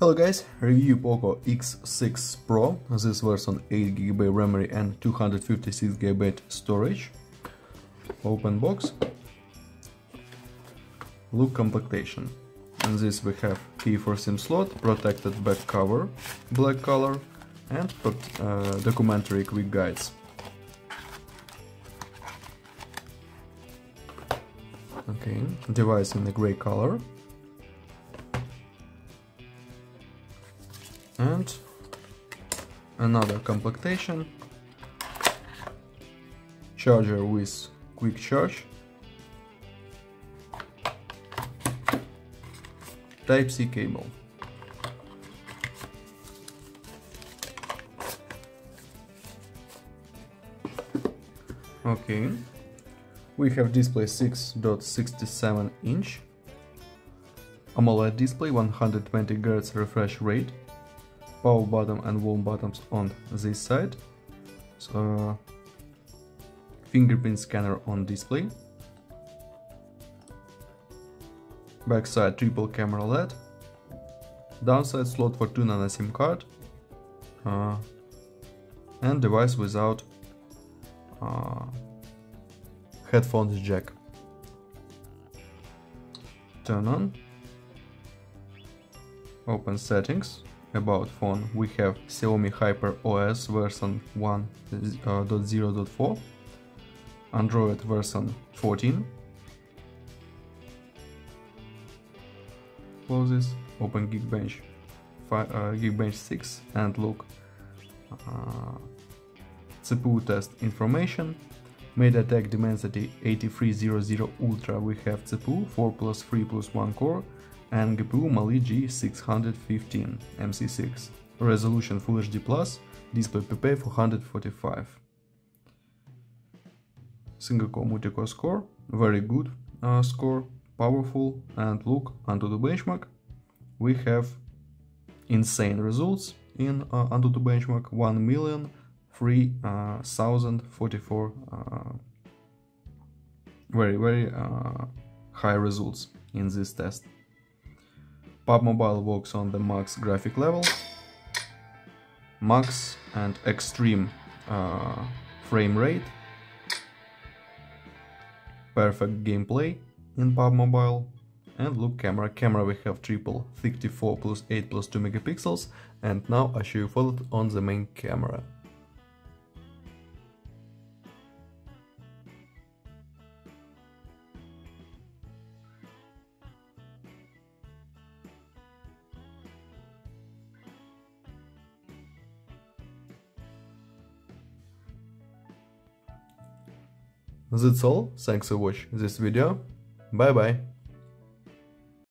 Hello guys, review POCO X6 Pro. This version 8GB memory and 256GB storage. Open box. Look completion. In this we have key for SIM slot, protected back cover, black color, and documentary quick guides. Okay, device in the gray color. And another completion, charger with quick charge, Type-C cable. Okay, we have display 6.67 inch, AMOLED display, 120 Hz refresh rate, power button and volume buttons on this side, so fingerprint scanner on display, backside triple camera LED, downside slot for 2 nano SIM card, and device without headphones jack. Turn on, open settings. About phone, we have Xiaomi Hyper OS version 1.0.4, Android version 14. Close this, open Geekbench, Geekbench 6 and look. CPU test information. MediaTek Dimensity 8300 Ultra, we have CPU 4+3+1 core and GPU Mali G615 MC6, resolution Full HD+, display PPI 445. Single core multi-core score, very good score, powerful, and look onto the benchmark. We have insane results in onto the benchmark, 1,003,044 very high results in this test. PUBG Mobile works on the max graphic level, max and extreme frame rate, perfect gameplay in PUBG Mobile, and look camera we have triple 64+8+2 megapixels, and now I show you photo on the main camera. That's all, thanks for watching this video, bye bye.